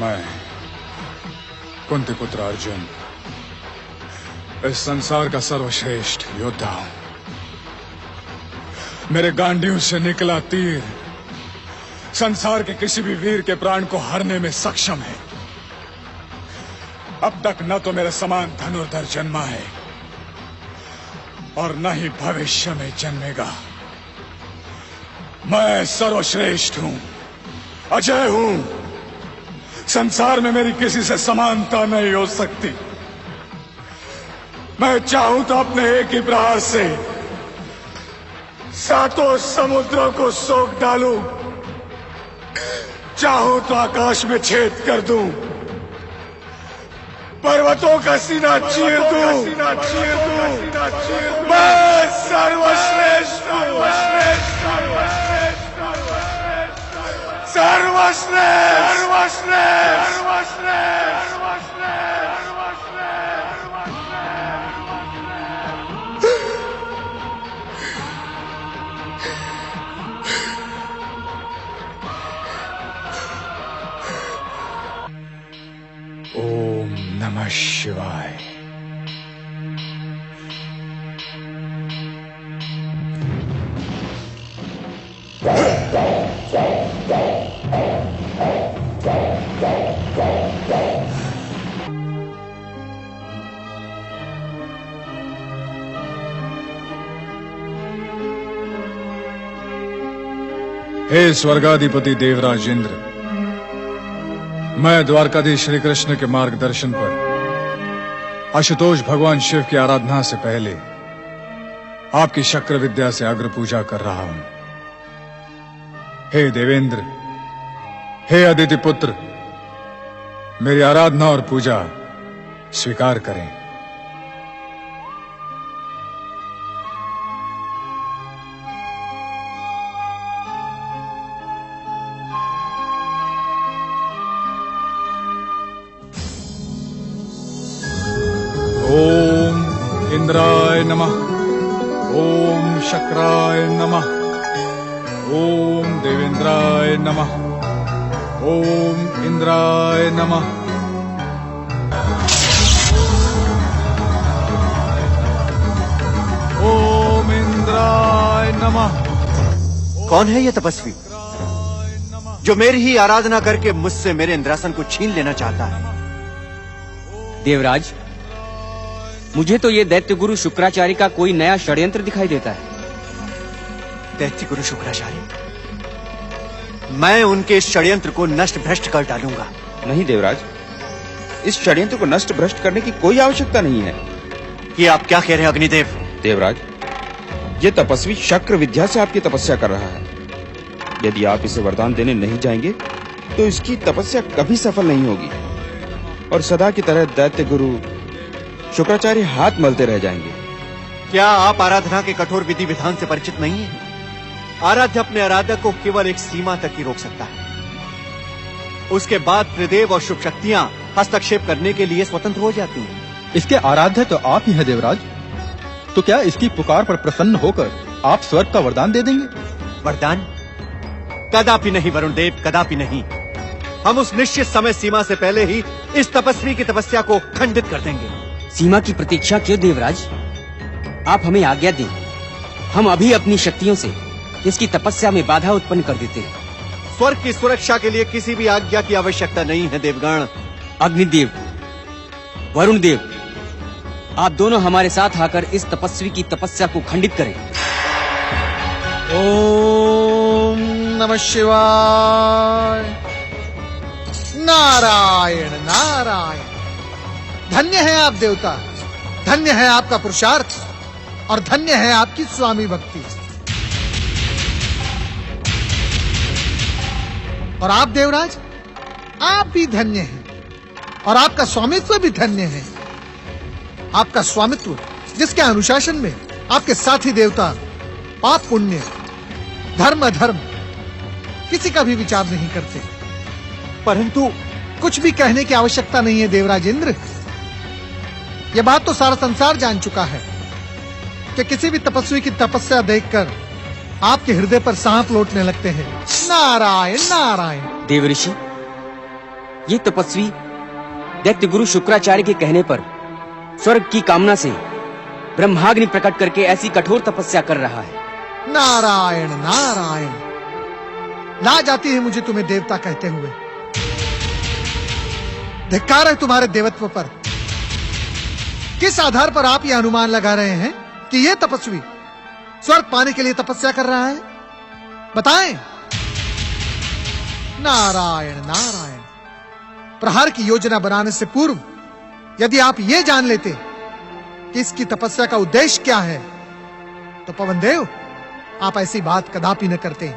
मैं कुंती पुत्र अर्जुन इस संसार का सर्वश्रेष्ठ योद्धा हूं। मेरे गांडीव से निकला तीर संसार के किसी भी वीर के प्राण को हरने में सक्षम है। अब तक न तो मेरे समान धनुर्धर जन्मा है और न ही भविष्य में जन्मेगा। मैं सर्वश्रेष्ठ हूं, अजय हूं। संसार में मेरी किसी से समानता नहीं हो सकती। मैं चाहूं तो अपने एक ही प्रहार से सातों समुद्रों को सोख डालूं, चाहूं तो आकाश में छेद कर दूं, पर्वतों का सीना चीर दूं। मैं सर्वश्रेष्ठ हूं, ओम नमः शिवाय। हे स्वर्गाधिपति देवराज इंद्र, मैं द्वारकाधीश श्री कृष्ण के मार्गदर्शन पर आशुतोष भगवान शिव की आराधना से पहले आपकी शक्र विद्या से अग्र पूजा कर रहा हूं। हे देवेंद्र, हे अदिति पुत्र, मेरी आराधना और पूजा स्वीकार करें। ओम इंद्राय नमः, ओम शक्राय नमः, ओम देवेंद्राय नमः, ओम इंद्राय नमः। ओम इंद्राय नमः। कौन है ये तपस्वी जो मेरी ही आराधना करके मुझसे मेरे इंद्रासन को छीन लेना चाहता है? देवराज, मुझे तो ये दैत्य गुरु शुक्राचार्य का कोई नया षड्यंत्र दिखाई देता है। दैत्य गुरु शुक्राचार्य? मैं उनके इस षड्यंत्र को नष्ट भ्रष्ट कर डालूंगा। नहीं देवराज, इस षड्यंत्र को नष्ट भ्रष्ट करने की कोई आवश्यकता नहीं है। ये आप क्या कह रहे हैं अग्निदेव? देवराज, ये तपस्वी शक्र विद्या से आपकी तपस्या कर रहा है। यदि आप इसे वरदान देने नहीं जाएंगे तो इसकी तपस्या कभी सफल नहीं होगी और सदा की तरह दैत्य गुरु शुक्राचार्य हाथ मलते रह जाएंगे। क्या आप आराधना के कठोर विधि विधान से परिचित नहीं हैं? आराध्य अपने आराधक को केवल एक सीमा तक ही रोक सकता है। उसके बाद त्रिदेव और शुभ शक्तियां हस्तक्षेप करने के लिए स्वतंत्र हो जाती हैं। इसके आराध्य तो आप ही हैं देवराज, तो क्या इसकी पुकार पर प्रसन्न होकर आप स्वर्ग का वरदान दे देंगे? वरदान? कदापि नहीं वरुण देव, कदापि नहीं। हम उस निश्चित समय सीमा से पहले ही इस तपस्वी की तपस्या को खंडित कर देंगे। सीमा की प्रतीक्षा क्यों देवराज? आप हमें आज्ञा दें, हम अभी अपनी शक्तियों से इसकी तपस्या में बाधा उत्पन्न कर देते हैं। स्वर्ग की सुरक्षा के लिए किसी भी आज्ञा की आवश्यकता नहीं है देवगण। अग्निदेव, वरुण देव, आप दोनों हमारे साथ आकर इस तपस्वी की तपस्या को खंडित करें। ओम नमः शिवाय। नारायण नारायण। धन्य है आप देवता, धन्य है आपका पुरुषार्थ और धन्य है आपकी स्वामी भक्ति। और आप देवराज, आप भी धन्य हैं और आपका स्वामित्व भी धन्य है। आपका स्वामित्व जिसके अनुशासन में आपके साथी देवता पाप पुण्य धर्म अधर्म किसी का भी विचार नहीं करते। परंतु कुछ भी कहने की आवश्यकता नहीं है देवराज इंद्र। यह बात तो सारा संसार जान चुका है कि किसी भी तपस्वी की तपस्या देखकर आपके हृदय पर सांप लौटने लगते हैं। नारायण नारायण। देवऋषि, ये तपस्वी दैत्य गुरु शुक्राचार्य के कहने पर स्वर्ग की कामना से ब्रह्माग्नि प्रकट करके ऐसी कठोर तपस्या कर रहा है। नारायण नारायण, लाज आती है मुझे तुम्हें देवता कहते हुए। धिक्कार है तुम्हारे देवत्व पर। किस आधार पर आप यह अनुमान लगा रहे हैं कि यह तपस्वी स्वर्ग पाने के लिए तपस्या कर रहा है? बताएं। नारायण नारायण, प्रहार की योजना बनाने से पूर्व यदि आप यह जान लेते कि इसकी तपस्या का उद्देश्य क्या है तो पवनदेव आप ऐसी बात कदापि न करते।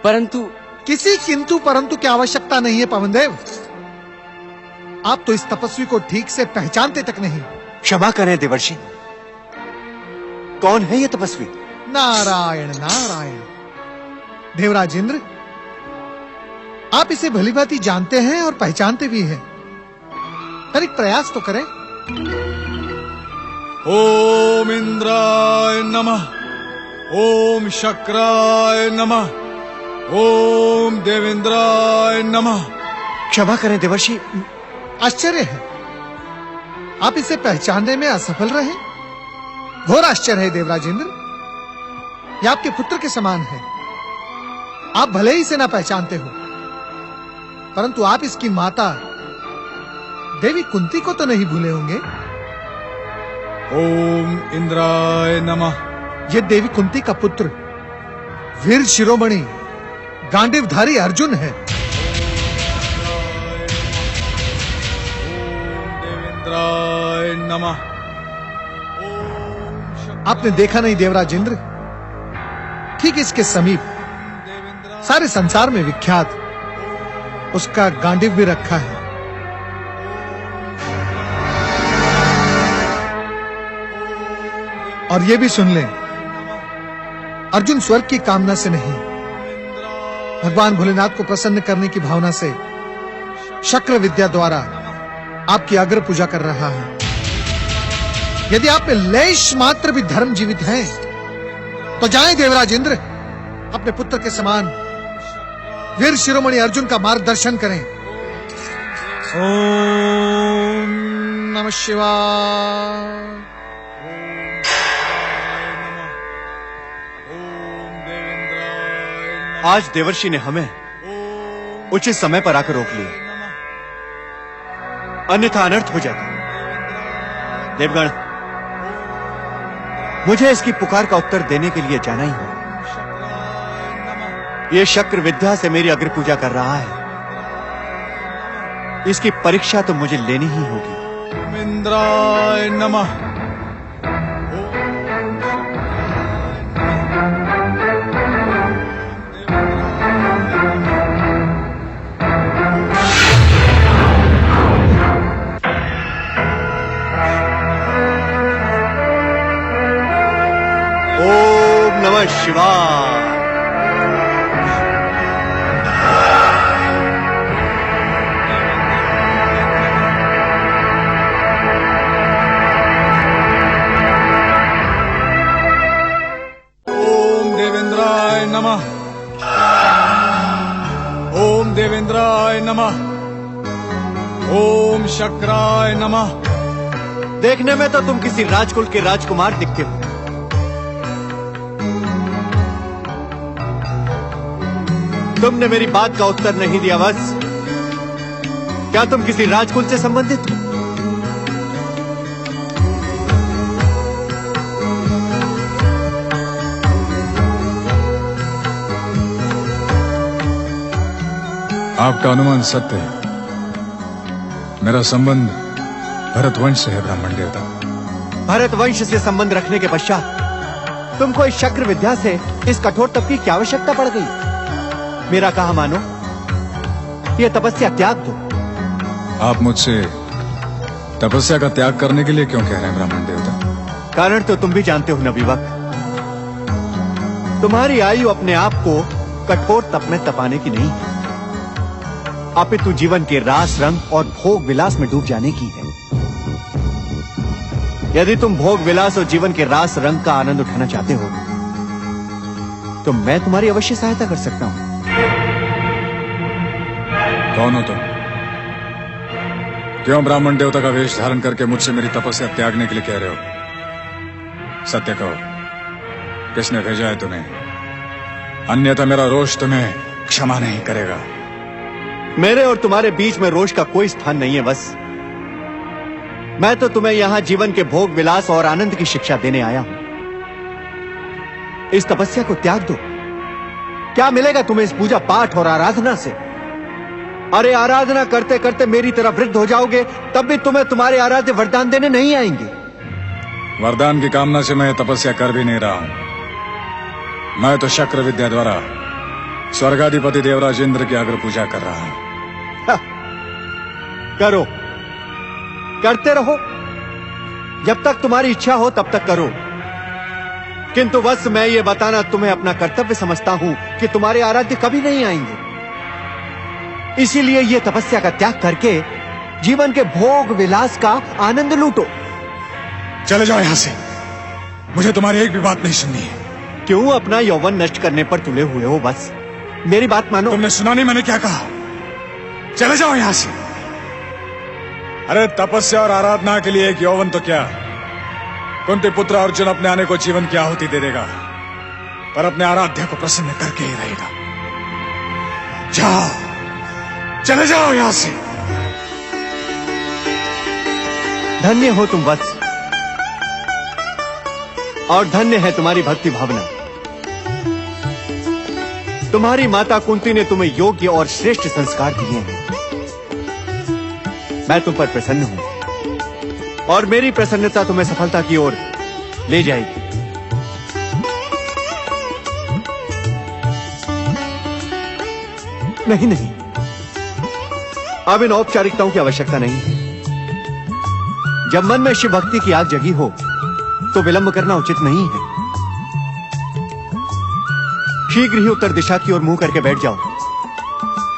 परंतु किसी किंतु परंतु की आवश्यकता नहीं है पवनदेव। आप तो इस तपस्वी को ठीक से पहचानते तक नहीं। क्षमा करें देवर्षि, कौन है ये तपस्वी? नारायण नारायण, देवराज इंद्र, आप इसे भलीभांति जानते हैं और पहचानते भी हैं। तनिक प्रयास तो करें। ओम इंद्राय नमः, ओम शक्राय नमः, ओम देवेंद्राय नमः। क्षमा करें देवर्षि, आश्चर्य है आप इसे पहचानने में असफल रहे। घोर आश्चर्य है देवराज इंद्र, यह आपके पुत्र के समान है। आप भले ही इसे ना पहचानते हो, परंतु आप इसकी माता देवी कुंती को तो नहीं भूले होंगे। ओम इंद्राय नमः। यह देवी कुंती का पुत्र वीर शिरोमणि गांडीवधारी अर्जुन है। देवेंद्राय नमः। आपने देखा नहीं देवराज इंद्र, ठीक इसके समीप सारे संसार में विख्यात उसका गांडीव भी रखा है। और ये भी सुन लें, अर्जुन स्वर्ग की कामना से नहीं, भगवान भोलेनाथ को प्रसन्न करने की भावना से शक्र विद्या द्वारा आपकी अग्र पूजा कर रहा है। यदि आप में लेश मात्र भी धर्म जीवित है तो जाएं देवराज इंद्र, अपने पुत्र के समान वीर शिरोमणि अर्जुन का मार्गदर्शन करें। ओम नमः शिवाय। आज देवर्षि ने हमें उचित समय पर आकर रोक लिया, अन्यथा अनर्थ हो जाता। देवगण, मुझे इसकी पुकार का उत्तर देने के लिए जाना ही होगा। यह शक्र विद्या से मेरी अग्र पूजा कर रहा है, इसकी परीक्षा तो मुझे लेनी ही होगी। इंद्राय नमः। ओम नमः शिवाय। ओम देवेंद्राय नमः, ओम देवेंद्राय नमः, ओम शक्राय नमः। देखने में तो तुम किसी राजकुल के राजकुमार दिखते हो। तुमने मेरी बात का उत्तर नहीं दिया। बस क्या तुम किसी राजकुल से संबंधित हो? आपका अनुमान सत्य है। मेरा संबंध भरतवंश से है ब्राह्मण देवता। भरतवंश से संबंध रखने के पश्चात तुमको इस शक्र विद्या से इस कठोर तप की क्या आवश्यकता पड़ गई? मेरा कहा मानो, यह तपस्या त्याग दो। आप मुझसे तपस्या का त्याग करने के लिए क्यों कह रहे हैं ब्राह्मण देवता? कारण तो तुम भी जानते हो नबीवक, तुम्हारी आयु अपने आप को कठोर तप में तपाने की नहीं है, अपितु जीवन के रास रंग और भोग विलास में डूब जाने की है। यदि तुम भोग विलास और जीवन के रास रंग का आनंद उठाना चाहते हो तो मैं तुम्हारी अवश्य सहायता कर सकता हूं। कौन हो तुम? क्यों ब्राह्मण देवता का वेश धारण करके मुझसे मेरी तपस्या त्यागने के लिए कह रहे हो? सत्य कहो, किसने भेजा है तुम्हें? अन्यथा मेरा रोष तुम्हें क्षमा नहीं करेगा। मेरे और तुम्हारे बीच में रोष का कोई स्थान नहीं है। बस मैं तो तुम्हें यहां जीवन के भोग विलास और आनंद की शिक्षा देने आया हूं। इस तपस्या को त्याग दो। क्या मिलेगा तुम्हें इस पूजा पाठ और आराधना से? अरे आराधना करते करते मेरी तरह वृद्ध हो जाओगे, तब भी तुम्हें तुम्हारे आराध्य वरदान देने नहीं आएंगे। वरदान की कामना से मैं तपस्या कर भी नहीं रहा हूं। मैं तो शक्र विद्या द्वारा स्वर्गाधिपति देवराज इंद्र की अग्र पूजा कर रहा हूं। करो, करते रहो। जब तक तुम्हारी इच्छा हो तब तक करो। किंतु बस मैं ये बताना तुम्हें अपना कर्तव्य समझता हूं कि तुम्हारे आराध्य कभी नहीं आएंगे। इसीलिए ये तपस्या का त्याग करके जीवन के भोग विलास का आनंद लूटो। चले जाओ यहां से, मुझे तुम्हारी एक भी बात नहीं सुननी है। क्यों अपना यौवन नष्ट करने पर तुले हुए हो? बस मेरी बात मानो। तुमने सुना नहीं मैंने क्या कहा? चले जाओ यहां से। अरे तपस्या और आराधना के लिए एक यौवन तो क्या, कुंती पुत्र अर्जुन अपने आने को जीवन की आहुति दे देगा, पर अपने आराध्य को प्रसन्न करके ही रहेगा। जाओ, चले जाओ यहां से। धन्य हो तुम वत्स, और धन्य है तुम्हारी भक्ति भावना। तुम्हारी माता कुंती ने तुम्हें योग्य और श्रेष्ठ संस्कार दिए हैं। मैं तुम पर प्रसन्न हूं और मेरी प्रसन्नता तुम्हें सफलता की ओर ले जाएगी। नहीं नहीं, अब इन औपचारिकताओं की आवश्यकता नहीं है। जब मन में शिव भक्ति की आग जगी हो तो विलंब करना उचित नहीं है। शीघ्र ही उत्तर दिशा की ओर मुंह करके बैठ जाओ।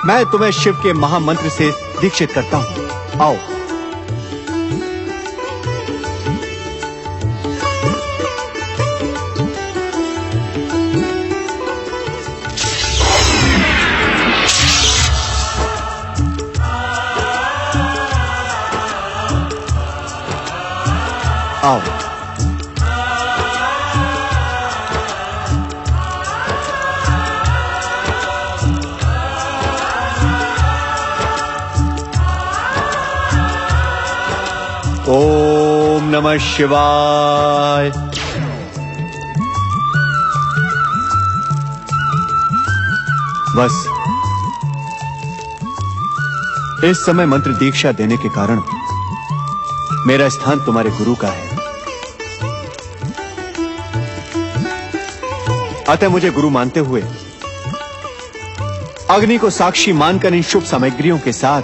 मैं तुम्हें शिव के महामंत्र से दीक्षित करता हूं। आओ। आओ। ओम नमः शिवाय। बस इस समय मंत्र दीक्षा देने के कारण मेरा स्थान तुम्हारे गुरु का है, अतः मुझे गुरु मानते हुए अग्नि को साक्षी मानकर इन शुभ सामग्रियों के साथ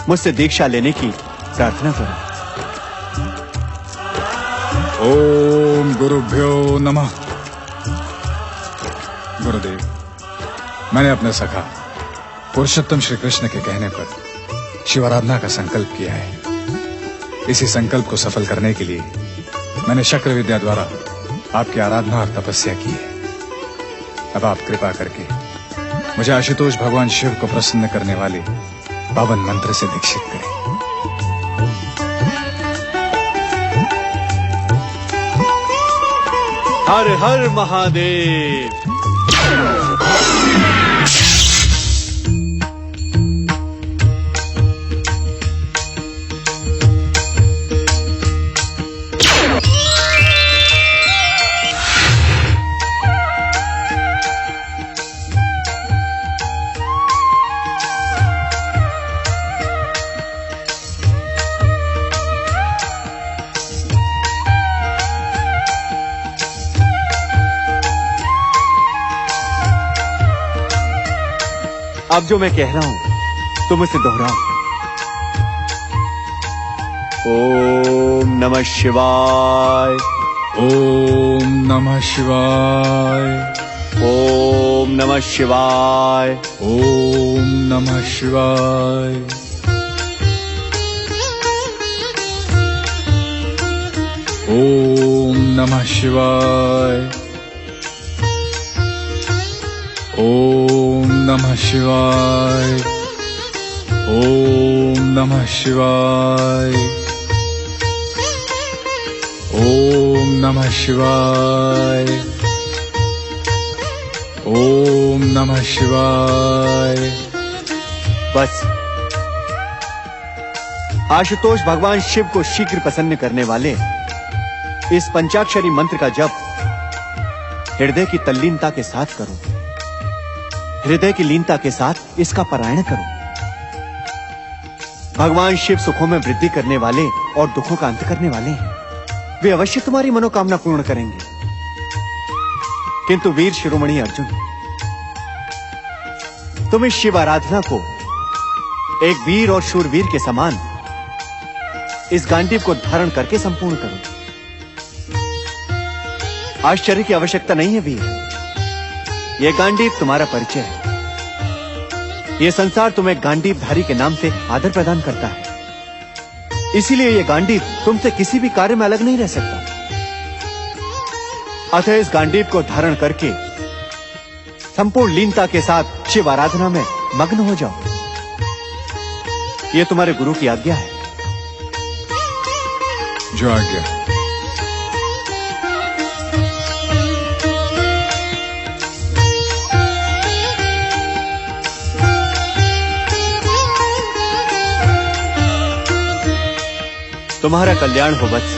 मुझसे दीक्षा लेने की प्रार्थना करो। ओम गुरुभ्यो नमः। गुरुदेव, मैंने अपने सखा पुरुषोत्तम श्री कृष्ण के कहने पर शिवाराधना का संकल्प किया है। इसी संकल्प को सफल करने के लिए मैंने शक्र विद्या द्वारा आपकी आराधना और तपस्या की है। अब आप कृपा करके मुझे आशुतोष भगवान शिव को प्रसन्न करने वाले पावन मंत्र से दीक्षित करें। हर हर महादेव। अब जो मैं कह रहा हूं तुम इसे दोहराओ। ओम नमः शिवाय। ओम नमः शिवाय। ओम नमः शिवाय। ओम नमः शिवाय। ओम नमः शिवाय। ओम नमः शिवाय। ओम नमः शिवाय। ओम नमः शिवाय। ओम नमः शिवाय। बस आशुतोष भगवान शिव को शीघ्र प्रसन्न करने वाले इस पंचाक्षरी मंत्र का जप हृदय की तल्लीनता के साथ करो। हृदय की लीनता के साथ इसका पारायण करो। भगवान शिव सुखों में वृद्धि करने वाले और दुखों का अंत करने वाले हैं। वे अवश्य तुम्हारी मनोकामना पूर्ण करेंगे। किंतु वीर शिरोमणि अर्जुन, तुम इस शिव आराधना को एक वीर और शूरवीर के समान इस गांडीव को धारण करके संपूर्ण करो। आश्चर्य की आवश्यकता नहीं है वीर। यह गांडीव तुम्हारा परिचय है। यह संसार तुम्हें गांडीवधारी के नाम से आदर प्रदान करता है। इसीलिए यह गांडीव तुमसे किसी भी कार्य में अलग नहीं रह सकता। अतः इस गांडीव को धारण करके संपूर्ण लीनता के साथ शिव आराधना में मग्न हो जाओ। यह तुम्हारे गुरु की आज्ञा है। जो आज्ञा। तुम्हारा कल्याण हो वत्स।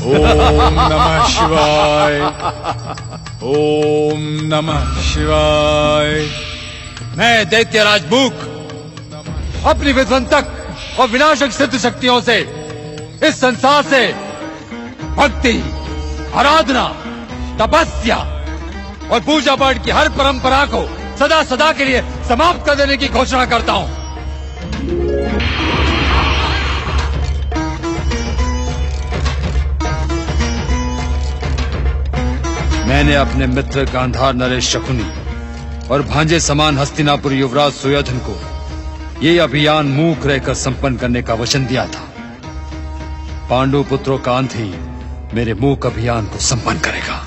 ओम नमः शिवाय। ओम नमः शिवाय। मैं दैत्यराज मूक अपनी विध्वंसक और विनाशक सिद्ध शक्तियों से इस संसार से भक्ति, आराधना, तपस्या और पूजा पाठ की हर परंपरा को सदा सदा के लिए समाप्त कर देने की घोषणा करता हूं। मैंने अपने मित्र गांधार नरेश शकुनी और भांजे समान हस्तिनापुर युवराज सुयोधन को ये अभियान मूक रहकर संपन्न करने का वचन दिया था। पांडु पुत्रों का अंत ही मेरे मूक अभियान को संपन्न करेगा।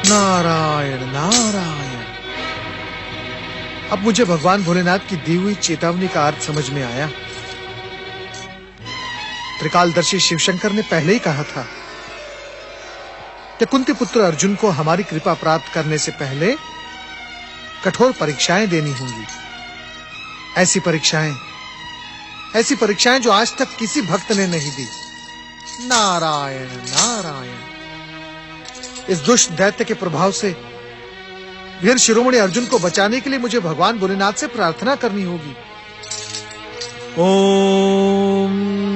नारायण नारायण। अब मुझे भगवान भोलेनाथ की दी हुई चेतावनी का अर्थ समझ में आया। त्रिकालदर्शी शिवशंकर ने पहले ही कहा था कि कुंती पुत्र अर्जुन को हमारी कृपा प्राप्त करने से पहले कठोर परीक्षाएं देनी होंगी। ऐसी परीक्षाएं जो आज तक किसी भक्त ने नहीं दी। नारायण नारायण। इस दुष्ट दैत्य के प्रभाव से वीर शिरोमणि अर्जुन को बचाने के लिए मुझे भगवान भोलेनाथ से प्रार्थना करनी होगी। ओम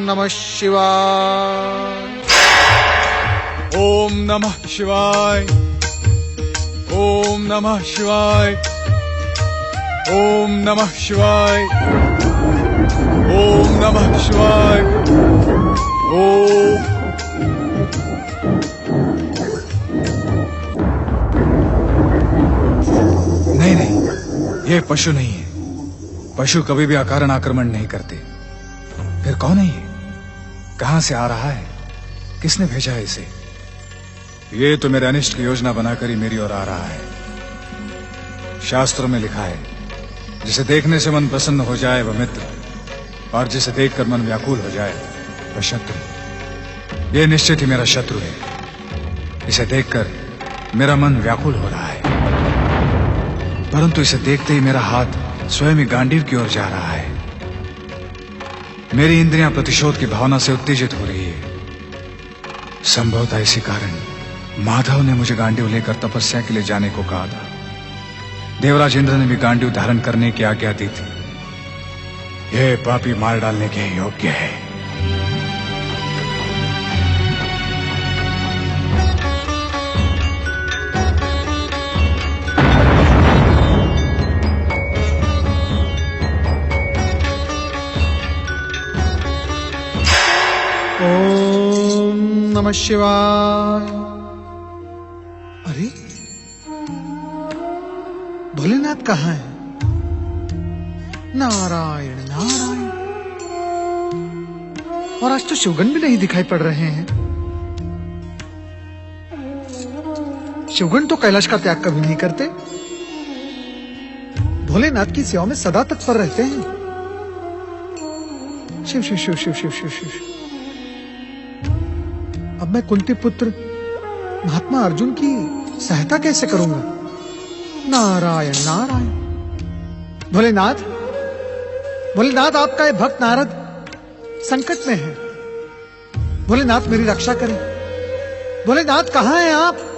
नमः शिवाय। ओम नमः शिवाय। ओम नमः शिवाय। ओम नमः शिवाय। ओम नमः शिवाय। ओम। नहीं, ये पशु नहीं है। पशु कभी भी अकारण आक्रमण नहीं करते। फिर कौन है ये? कहां से आ रहा है? किसने भेजा है इसे? ये तो मेरे अनिष्ट की योजना बनाकर ही मेरी ओर आ रहा है। शास्त्रों में लिखा है, जिसे देखने से मन प्रसन्न हो जाए वह मित्र, और जिसे देखकर मन व्याकुल हो जाए वह शत्रु। ये निश्चित ही मेरा शत्रु है। इसे देखकर मेरा मन व्याकुल हो रहा है, परंतु इसे देखते ही मेरा हाथ स्वयं ही गांडीव की ओर जा रहा है। मेरी इंद्रियां प्रतिशोध की भावना से उत्तेजित हो रही है। संभवतः इसी कारण माधव ने मुझे गांडीव लेकर तपस्या के लिए जाने को कहा था। देवराज इंद्र ने भी गांडीव धारण करने की आज्ञा दी थी। यह पापी मार डालने के योग्य है। ओम नमः शिवाय। अरे भोलेनाथ कहाँ है? नारायण नारायण। और आज तो शिवगन भी नहीं दिखाई पड़ रहे हैं। शिवगन तो कैलाश का त्याग कभी नहीं करते, भोलेनाथ की सेवा में सदा तत्पर रहते हैं। शिव शिव शिव शिव शिव शिव शिव। अब मैं कुंती पुत्र महात्मा अर्जुन की सहायता कैसे करूंगा? नारायण नारायण। भोलेनाथ, भोलेनाथ, आपका ये भक्त नारद संकट में है। भोलेनाथ मेरी रक्षा करें। भोलेनाथ कहां हैं आप?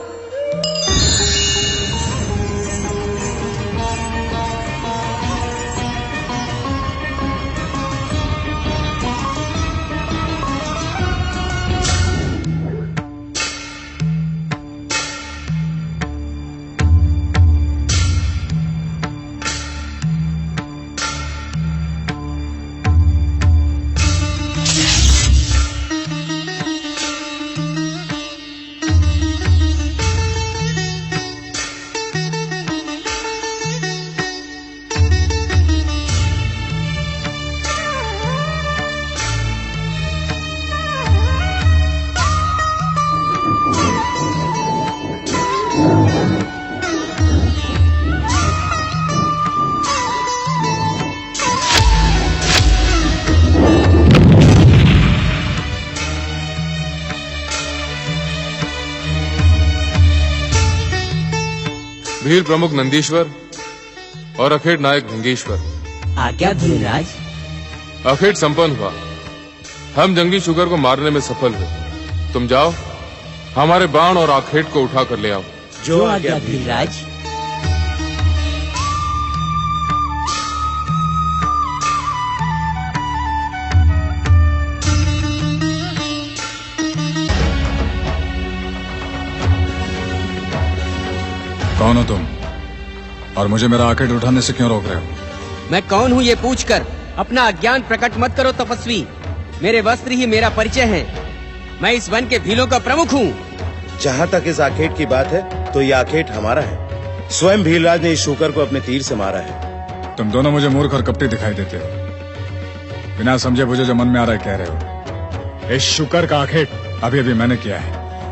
भील प्रमुख नंदीश्वर और अखेट नायक भंगेश्वर, आज्ञा धीराज। अखेट संपन्न हुआ। हम जंगली शुगर को मारने में सफल हुए। तुम जाओ, हमारे बाण और आखेट को उठा कर ले आओ। जो आज्ञा धीराज। कौन हो तुम और मुझे मेरा आखेट उठाने से क्यों रोक रहे हो? मैं कौन हूँ ये पूछकर अपना अज्ञान प्रकट मत करो तपस्वी। मेरे वस्त्र ही मेरा परिचय है। मैं इस वन के भीलों का प्रमुख हूँ। जहाँ तक इस आखेट की बात है तो ये आखेट हमारा है। स्वयं भीलराज ने इस शूकर को अपने तीर से मारा है। तुम दोनों मुझे मूर्ख और कपटी दिखाई देते हो। बिना समझे बुझे जो मन में आ रहा है कह रहे हो। इस शुकर का आखेट अभी अभी मैंने किया है।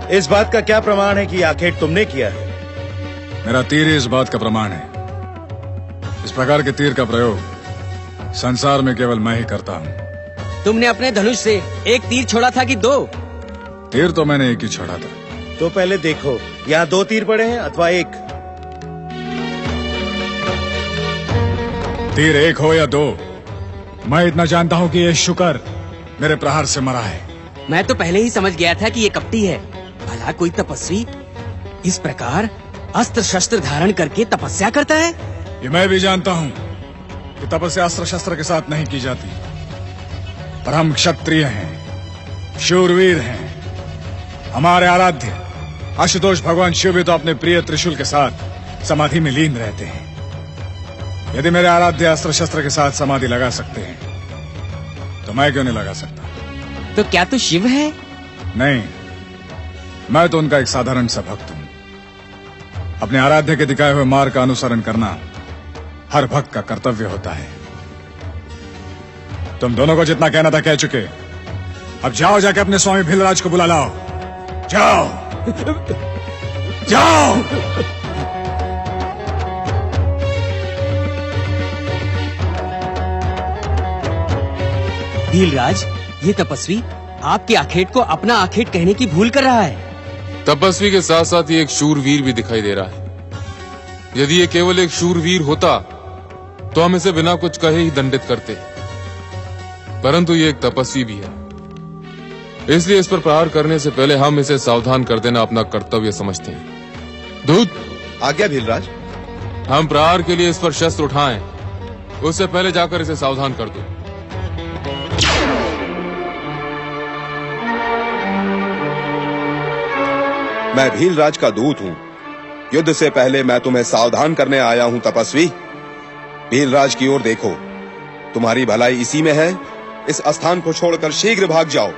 इस बात का क्या प्रमाण है कि ये आखेट तुमने किया है? मेरा तीर ही इस बात का प्रमाण है। इस प्रकार के तीर का प्रयोग संसार में केवल मैं ही करता हूँ। तुमने अपने धनुष से एक तीर छोड़ा था कि दो? तीर तो मैंने एक ही छोड़ा था। तो पहले देखो, यहाँ 2 तीर पड़े हैं अथवा 1? तीर 1 हो या 2, मैं इतना जानता हूँ कि ये शुकर मेरे प्रहार से मरा है। मैं तो पहले ही समझ गया था कि ये कपटी है। भला कोई तपस्वी इस प्रकार अस्त्र शस्त्र धारण करके तपस्या करता है? ये मैं भी जानता हूँ कि तपस्या अस्त्र शस्त्र के साथ नहीं की जाती, पर हम क्षत्रिय हैं, शूरवीर हैं। हमारे आराध्य आशुतोष भगवान शिव भी तो अपने प्रिय त्रिशूल के साथ समाधि में लीन रहते हैं। यदि मेरे आराध्य अस्त्र शस्त्र के साथ समाधि लगा सकते हैं तो मैं क्यों नहीं लगा सकता? तो क्या तू शिव है? नहीं, मैं तो उनका एक साधारण सा भक्त हूं। अपने आराध्य के दिखाए हुए मार्ग का अनुसरण करना हर भक्त का कर्तव्य होता है। तुम दोनों को जितना कहना था कह चुके। अब जाओ, जाके अपने स्वामी भीलराज को बुला लाओ। जाओ जाओ। भीलराज, ये तपस्वी आपके आखेट को अपना आखेट कहने की भूल कर रहा है। तपस्वी के साथ साथ ये एक शूरवीर भी दिखाई दे रहा है। यदि ये केवल एक शूरवीर होता तो हम इसे बिना कुछ कहे ही दंडित करते, परंतु ये एक तपस्वी भी है। इसलिए इस पर प्रहार करने से पहले हम इसे सावधान कर देना अपना कर्तव्य समझते हैं। दूत, आज्ञा भीलराज। हम प्रहार के लिए इस पर शस्त्र उठाएं, उससे पहले जाकर इसे सावधान कर दो। मैं भीलराज का दूत हूँ। युद्ध से पहले मैं तुम्हें सावधान करने आया हूँ तपस्वी। भीलराज की ओर देखो, तुम्हारी भलाई इसी में है। इस स्थान को छोड़कर शीघ्र भाग जाओ।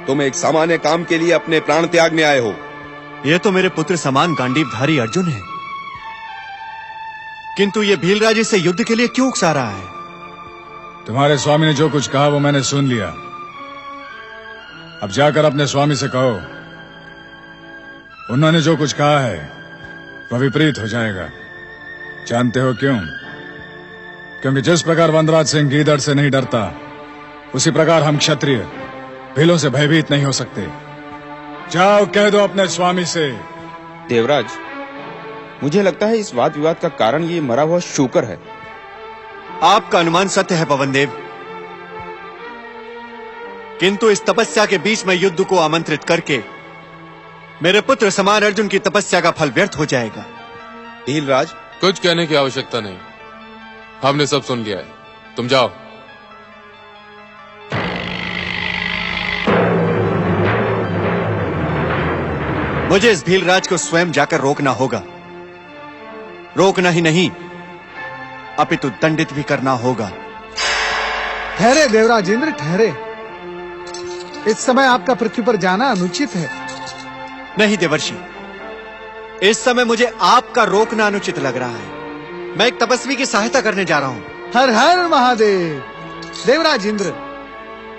तुम एक सामान्य काम के लिए अपने प्राण त्यागने आए हो। ये तो मेरे पुत्र समान गांडीवधारी अर्जुन है, किंतु ये भीलराज इसे युद्ध के लिए क्यों उकसा रहा है? तुम्हारे स्वामी ने जो कुछ कहा वो मैंने सुन लिया। अब जाकर अपने स्वामी से कहो, उन्होंने जो कुछ कहा है वह विपरीत हो जाएगा। जानते हो क्यों? क्योंकि जिस प्रकार वनराज सिंह गीदड़ से नहीं डरता, उसी प्रकार हम क्षत्रिय भीलों से भयभीत नहीं हो सकते। जाओ कह दो अपने स्वामी से। देवराज, मुझे लगता है इस वाद विवाद का कारण ये मरा हुआ शूकर है। आपका अनुमान सत्य है पवनदेव, किंतु इस तपस्या के बीच में युद्ध को आमंत्रित करके मेरे पुत्र समान अर्जुन की तपस्या का फल व्यर्थ हो जाएगा। भीलराज, कुछ कहने की आवश्यकता नहीं, हमने सब सुन लिया है। तुम जाओ। मुझे इस भीलराज को स्वयं जाकर रोकना होगा। रोकना ही नहीं, अपितु दंडित भी करना होगा। ठहरे देवराज इंद्र, ठहरे। इस समय आपका पृथ्वी पर जाना अनुचित है। नहीं देवर्षि, इस समय मुझे आपका रोकना अनुचित लग रहा है। मैं एक तपस्वी की सहायता करने जा रहा हूं। हर हर महादेव। देवराज इंद्र,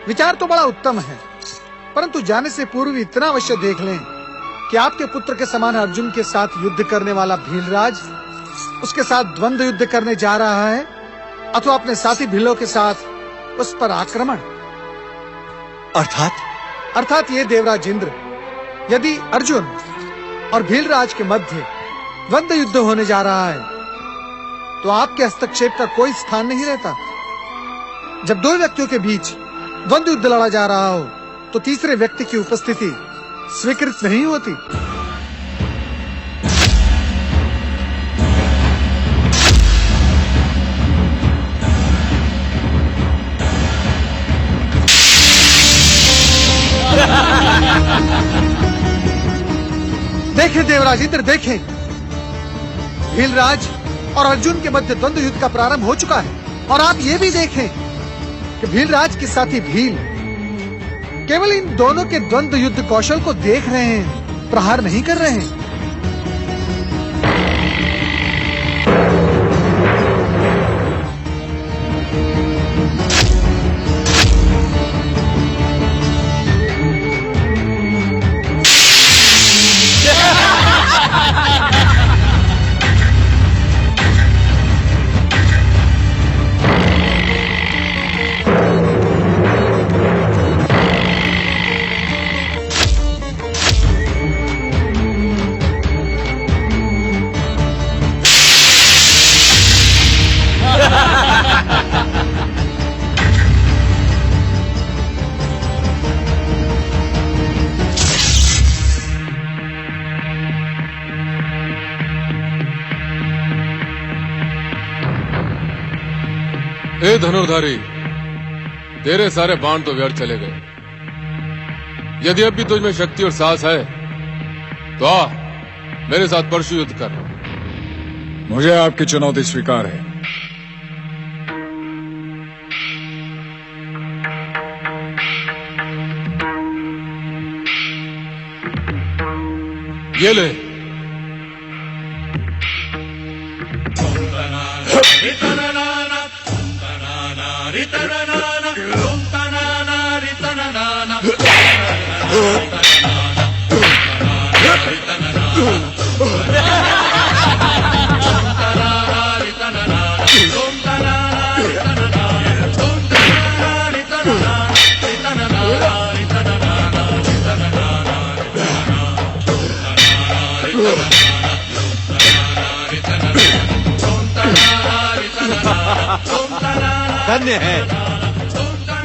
विचार तो बड़ा उत्तम है, परंतु जाने से पूर्व इतना अवश्य देख लें कि आपके पुत्र के समान अर्जुन के साथ युद्ध करने वाला भीलराज उसके साथ द्वंद्व युद्ध करने जा रहा है अथवा अपने साथी भीलों के साथ उस पर आक्रमण। अर्थात ये देवराज इंद्र, यदि अर्जुन और भीलराज के मध्य द्वंद्व युद्ध होने जा रहा है तो आपके हस्तक्षेप का कोई स्थान नहीं रहता। जब दो व्यक्तियों के बीच द्वंद्व युद्ध लड़ा जा रहा हो तो तीसरे व्यक्ति की उपस्थिति स्वीकृत नहीं होती। देखें देवराज इंद्र, देखें, भीलराज और अर्जुन के मध्य द्वंद्व युद्ध का प्रारंभ हो चुका है। और आप ये भी देखें कि भीलराज के साथी भील केवल इन दोनों के द्वंद्व युद्ध कौशल को देख रहे हैं, प्रहार नहीं कर रहे हैं। हे धनुर्धारी, तेरे सारे बाण तो व्यर्थ चले गए। यदि अब भी तुझ में शक्ति और साहस है तो आ मेरे साथ परशु युद्ध कर। मुझे आपकी चुनौती स्वीकार है। ये ले।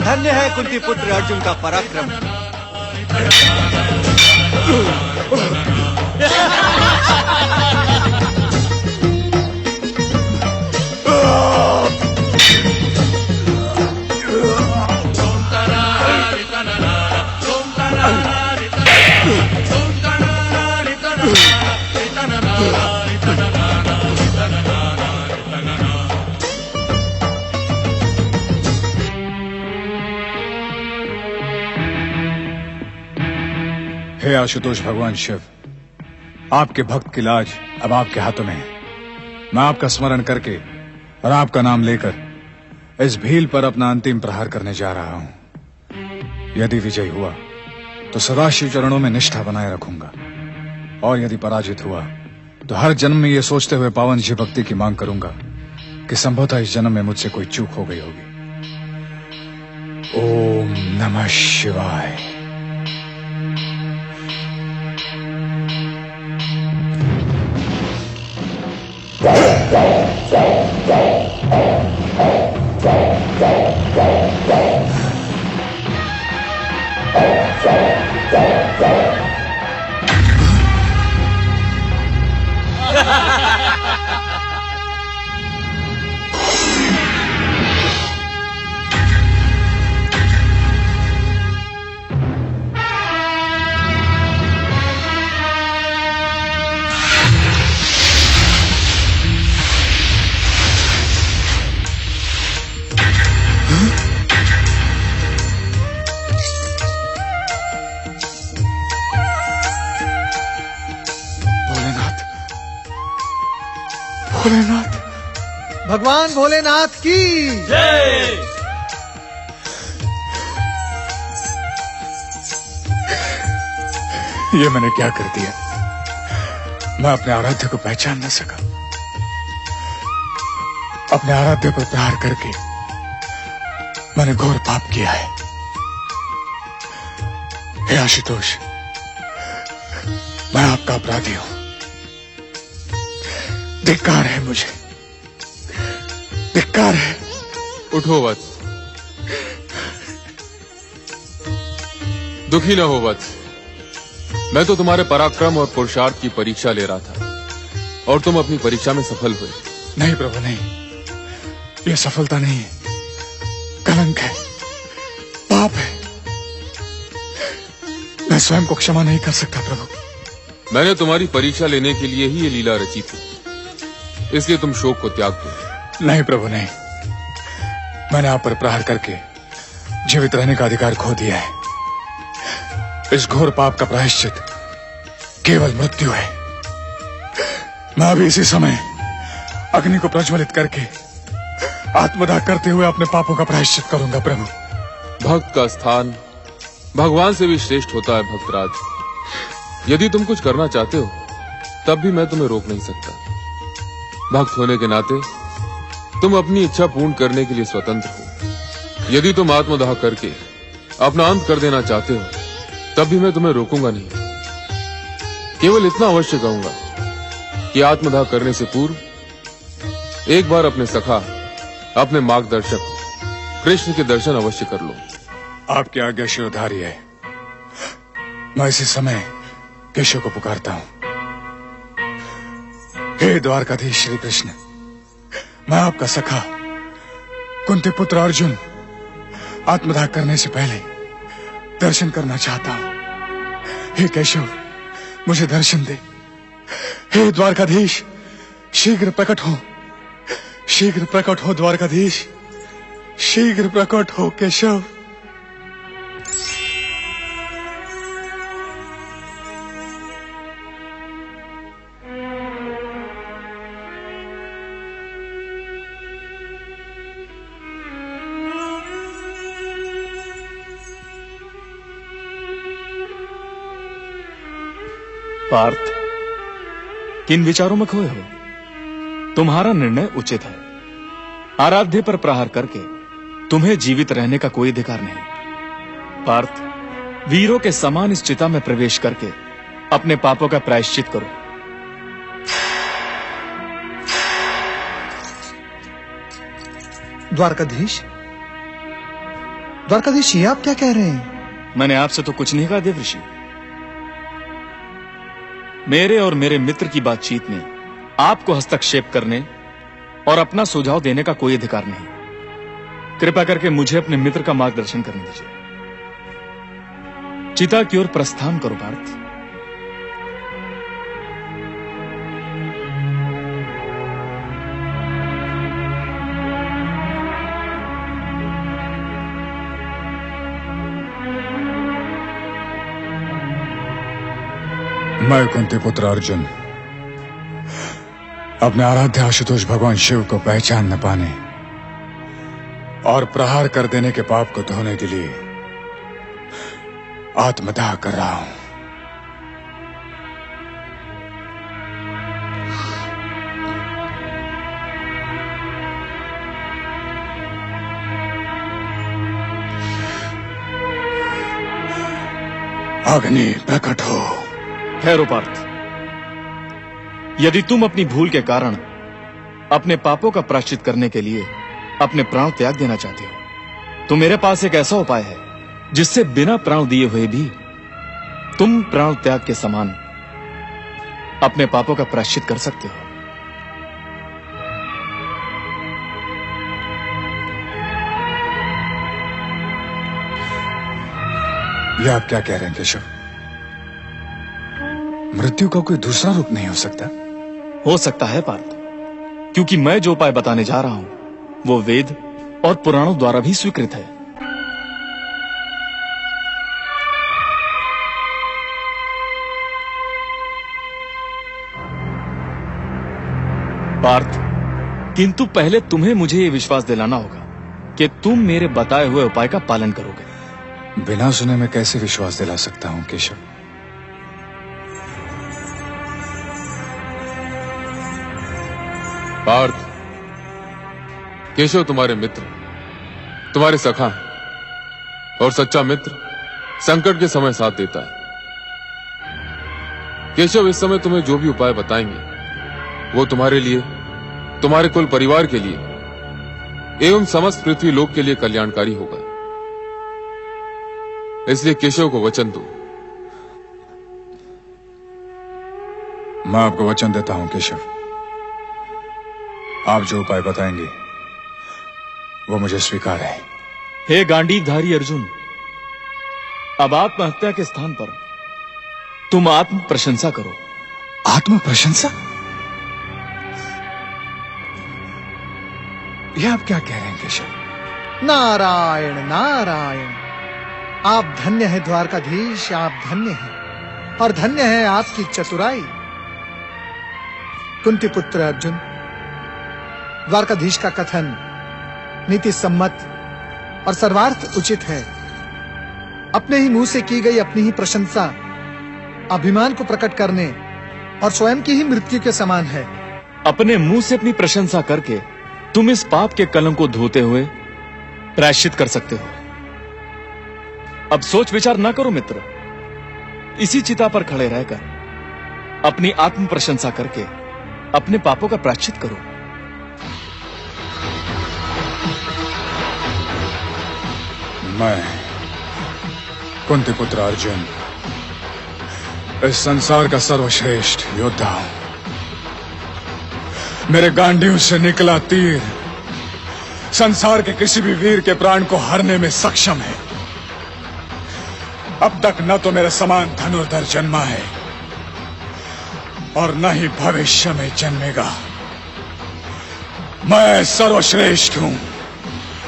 धन्य है कुंती पुत्र अर्जुन का पराक्रम। हे आशुतोष भगवान शिव, आपके भक्त की लाज अब आपके हाथों में है। मैं आपका स्मरण करके और आपका नाम लेकर इस भील पर अपना अंतिम प्रहार करने जा रहा हूं। यदि विजय हुआ तो सदा शिव चरणों में निष्ठा बनाए रखूंगा, और यदि पराजित हुआ तो हर जन्म में ये सोचते हुए पावन शिव भक्ति की मांग करूंगा कि संभवतः इस जन्म में मुझसे कोई चूक हो गई होगी। ओम नमः शिवाय। भोलेनाथ, भगवान भोलेनाथ की ये मैंने क्या कर दिया? मैं अपने आराध्य को पहचान न सका। अपने आराध्य पर प्रहार करके मैंने घोर पाप किया है। हे आशुतोष, मैं आपका अपराधी हूं। धिक्कार है मुझे, धिक्कार है। उठो वत्स, दुखी न हो वत्स। मैं तो तुम्हारे पराक्रम और पुरुषार्थ की परीक्षा ले रहा था और तुम अपनी परीक्षा में सफल हुए। नहीं प्रभु, नहीं, यह सफलता नहीं है, कलंक है, पाप है। मैं स्वयं को क्षमा नहीं कर सकता प्रभु। मैंने तुम्हारी परीक्षा लेने के लिए ही ये लीला रची थी, इसलिए तुम शोक को त्याग दो। नहीं प्रभु, नहीं। मैंने आप पर प्रहार करके जीवित रहने का अधिकार खो दिया है। इस घोर पाप का प्रायश्चित केवल मृत्यु है। मैं अभी इसी समय अग्नि को प्रज्वलित करके आत्मदाह करते हुए अपने पापों का प्रायश्चित करूंगा प्रभु। भक्त का स्थान भगवान से भी श्रेष्ठ होता है भक्तराज। यदि तुम कुछ करना चाहते हो तब भी मैं तुम्हें रोक नहीं सकता। भक्त होने के नाते तुम अपनी इच्छा पूर्ण करने के लिए स्वतंत्र हो। यदि तुम आत्मदाह करके अपना अंत कर देना चाहते हो तब भी मैं तुम्हें रोकूंगा नहीं। केवल इतना अवश्य कहूंगा कि आत्मदाह करने से पूर्व एक बार अपने सखा, अपने मार्गदर्शक कृष्ण के दर्शन अवश्य कर लो। आपकी आज्ञा शिरोधारी है। मैं इसी समय केशव को पुकारता हूं। हे द्वारकाधीश श्री कृष्ण, मैं आपका सखा कुंती पुत्र अर्जुन आत्मदाह करने से पहले दर्शन करना चाहता हूं। हे केशव, मुझे दर्शन दे। हे द्वारकाधीश, शीघ्र प्रकट हो, शीघ्र प्रकट हो द्वारकाधीश, शीघ्र प्रकट हो केशव। पार्थ, किन विचारों में खोए हो? तुम्हारा निर्णय उचित है। आराध्य पर प्रहार करके तुम्हें जीवित रहने का कोई अधिकार नहीं। पार्थ, वीरों के समान इस चिता में प्रवेश करके अपने पापों का प्रायश्चित करो। द्वारकाधीश, द्वारकाधीश, ये आप क्या कह रहे हैं? मैंने आपसे तो कुछ नहीं कहा देवऋषि। मेरे और मेरे मित्र की बातचीत में आपको हस्तक्षेप करने और अपना सुझाव देने का कोई अधिकार नहीं। कृपा करके मुझे अपने मित्र का मार्गदर्शन करने दीजिए। चिता की ओर प्रस्थान करो पार्थ। मैं कुंती पुत्र अर्जुन अपने आराध्य आशुतोष भगवान शिव को पहचान न पाने और प्रहार कर देने के पाप को धोने के लिए आत्मदाह कर रहा हूं। अग्नि प्रकट हो। ठहरो पार्थ, यदि तुम अपनी भूल के कारण अपने पापों का प्रायश्चित करने के लिए अपने प्राण त्याग देना चाहते हो तो मेरे पास एक ऐसा उपाय है जिससे बिना प्राण दिए हुए भी तुम प्राण त्याग के समान अपने पापों का प्रायश्चित कर सकते हो। यह आप क्या कह रहे हैं केशव? मृत्यु का कोई दूसरा रूप नहीं हो सकता? हो सकता है पार्थ, क्योंकि मैं जो उपाय बताने जा रहा हूं वो वेद और पुराणों द्वारा भी स्वीकृत है। पार्थ, किंतु पहले तुम्हें मुझे यह विश्वास दिलाना होगा कि तुम मेरे बताए हुए उपाय का पालन करोगे। बिना सुने मैं कैसे विश्वास दिला सकता हूं केशव? पार्थ, केशव तुम्हारे मित्र, तुम्हारे सखा हैं और सच्चा मित्र संकट के समय साथ देता है। केशव, इस समय तुम्हें जो भी उपाय बताएंगे वो तुम्हारे लिए, तुम्हारे कुल परिवार के लिए एवं समस्त पृथ्वी लोक के लिए कल्याणकारी होगा। इसलिए केशव को वचन दो। मैं आपको वचन देता हूं केशव, आप जो उपाय बताएंगे वो मुझे स्वीकार है। हे गांडीवधारी अर्जुन, अब आत्महत्या के स्थान पर तुम आत्म प्रशंसा करो। आत्म प्रशंसा? यह आप क्या कह रहे हैं केशव? नारायण नारायण, आप धन्य है द्वारकाधीश, आप धन्य हैं और धन्य है आपकी चतुराई। कुंती पुत्र अर्जुन, द्वारकाधीश का कथन नीति सम्मत और सर्वार्थ उचित है। अपने ही मुंह से की गई अपनी ही प्रशंसा अभिमान को प्रकट करने और स्वयं की ही मृत्यु के समान है। अपने मुंह से अपनी प्रशंसा करके तुम इस पाप के कलंक को धोते हुए प्रायश्चित कर सकते हो। अब सोच विचार ना करो मित्र, इसी चिता पर खड़े रहकर अपनी आत्म प्रशंसा करके अपने पापों का प्रायश्चित करो। मैं कुंती पुत्र अर्जुन इस संसार का सर्वश्रेष्ठ योद्धा हूं। मेरे गांडीव से निकला तीर संसार के किसी भी वीर के प्राण को हरने में सक्षम है। अब तक न तो मेरे समान धनुर्धर जन्मा है और न ही भविष्य में जन्मेगा। मैं सर्वश्रेष्ठ हूं,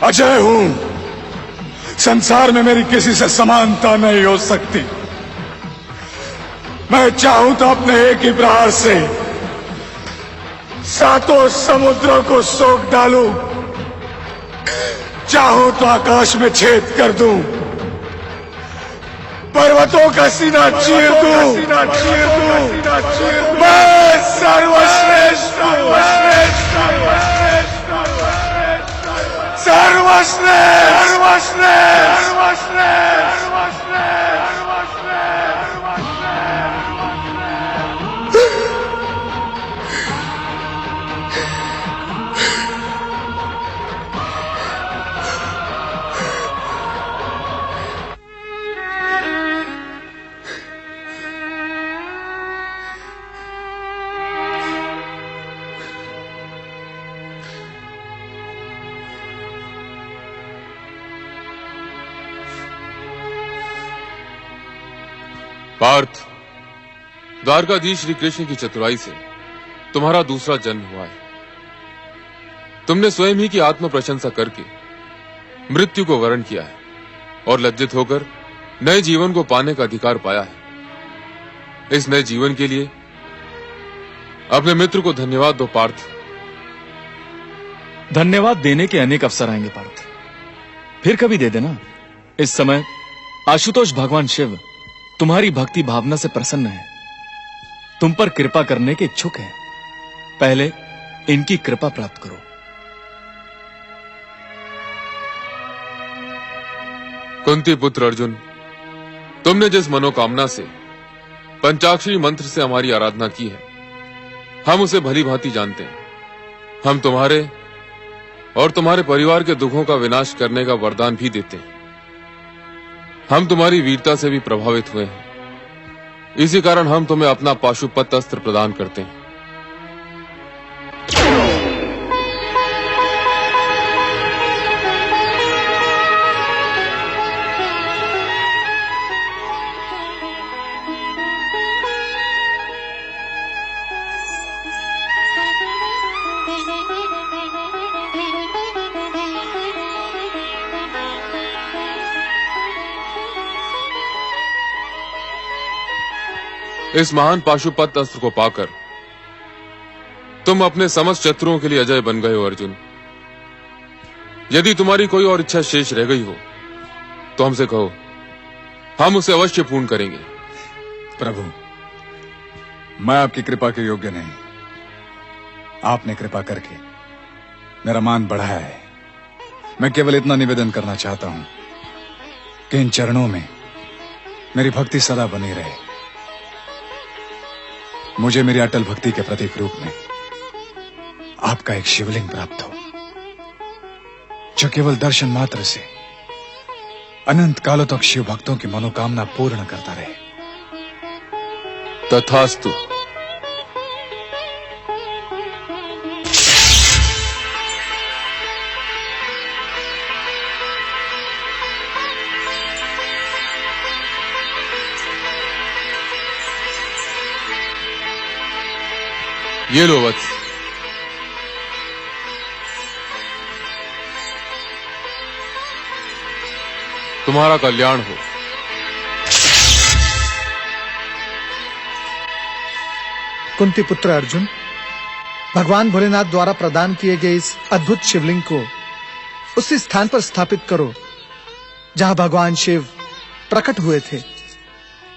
अजय हूं। संसार में मेरी किसी से समानता नहीं हो सकती। मैं चाहूं तो अपने एक ही प्रहार से सातों समुद्रों को सोख डालूं, चाहूं तो आकाश में छेद कर दूं, पर्वतों का सीना चीर दूं। मैं सर्वश्रेष्ठ हूं, पार्थ, द्वारकाधीश श्री कृष्ण की चतुराई से तुम्हारा दूसरा जन्म हुआ है। तुमने स्वयं ही की आत्म प्रशंसा करके मृत्यु को वरण किया है और लज्जित होकर नए जीवन को पाने का अधिकार पाया है। इस नए जीवन के लिए अपने मित्र को धन्यवाद दो पार्थ। धन्यवाद देने के अनेक अवसर आएंगे पार्थ, फिर कभी दे देना। इस समय आशुतोष भगवान शिव तुम्हारी भक्ति भावना से प्रसन्न है, तुम पर कृपा करने के इच्छुक है। पहले इनकी कृपा प्राप्त करो। कुंती पुत्र अर्जुन, तुमने जिस मनोकामना से पंचाक्षरी मंत्र से हमारी आराधना की है, हम उसे भली भांति जानते हैं। हम तुम्हारे और तुम्हारे परिवार के दुखों का विनाश करने का वरदान भी देते हैं। हम तुम्हारी वीरता से भी प्रभावित हुए हैं, इसी कारण हम तुम्हें अपना पाशुपत अस्त्र प्रदान करते हैं। इस महान पाशुपत अस्त्र को पाकर तुम अपने समस्त शत्रुओं के लिए अजय बन गए हो अर्जुन। यदि तुम्हारी कोई और इच्छा शेष रह गई हो तो हमसे कहो, हम उसे अवश्य पूर्ण करेंगे। प्रभु, मैं आपकी कृपा के योग्य नहीं। आपने कृपा करके मेरा मान बढ़ाया है। मैं केवल इतना निवेदन करना चाहता हूं कि इन चरणों में मेरी भक्ति सदा बनी रहे। मुझे मेरी अटल भक्ति के प्रतीक रूप में आपका एक शिवलिंग प्राप्त हो, जो केवल दर्शन मात्र से अनंत कालों तक शिव भक्तों की मनोकामना पूर्ण करता रहे। तथास्तु। ये लो वत्स, तुम्हारा कल्याण हो। कुंती पुत्र अर्जुन, भगवान भोलेनाथ द्वारा प्रदान किए गए इस अद्भुत शिवलिंग को उसी स्थान पर स्थापित करो जहां भगवान शिव प्रकट हुए थे।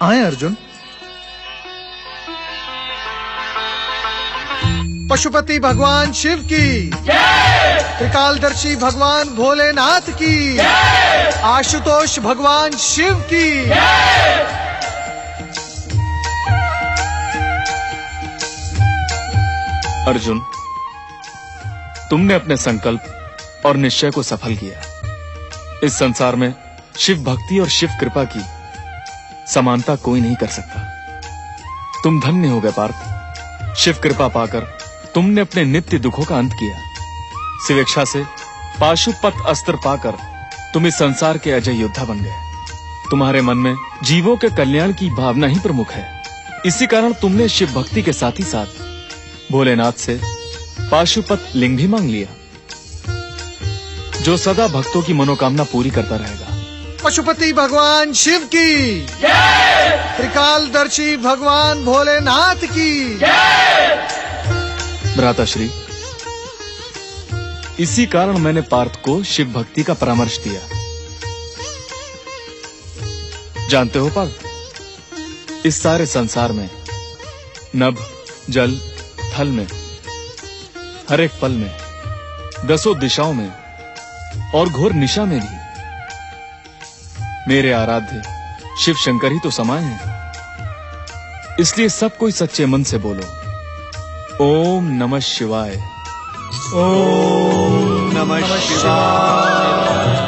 आए अर्जुन। पशुपति भगवान शिव की, त्रिकालदर्शी भगवान भोलेनाथ की, आशुतोष भगवान शिव की। अर्जुन, तुमने अपने संकल्प और निश्चय को सफल किया। इस संसार में शिव भक्ति और शिव कृपा की समानता कोई नहीं कर सकता। तुम धन्य हो गए पार्थ। शिव कृपा पाकर तुमने अपने नित्य दुखों का अंत किया। शिवेच्छा से पाशुपत अस्त्र पाकर तुम इस संसार के अजय योद्धा बन गए। तुम्हारे मन में जीवों के कल्याण की भावना ही प्रमुख है। इसी कारण तुमने शिव भक्ति के साथ ही साथ भोलेनाथ से पाशुपत लिंग भी मांग लिया, जो सदा भक्तों की मनोकामना पूरी करता रहेगा। पशुपति भगवान शिव की, त्रिकालदर्शी भगवान भोलेनाथ की। भ्राताश्री, इसी कारण मैंने पार्थ को शिव भक्ति का परामर्श दिया। जानते हो पार्थ, इस सारे संसार में नभ, जल, थल में, हर एक पल में, दसों दिशाओं में और घोर निशा में भी मेरे आराध्य शिव शंकर ही तो समाये हैं। इसलिए सब कोई सच्चे मन से बोलो, ओम नमः शिवाय। ओम नमः शिवाय।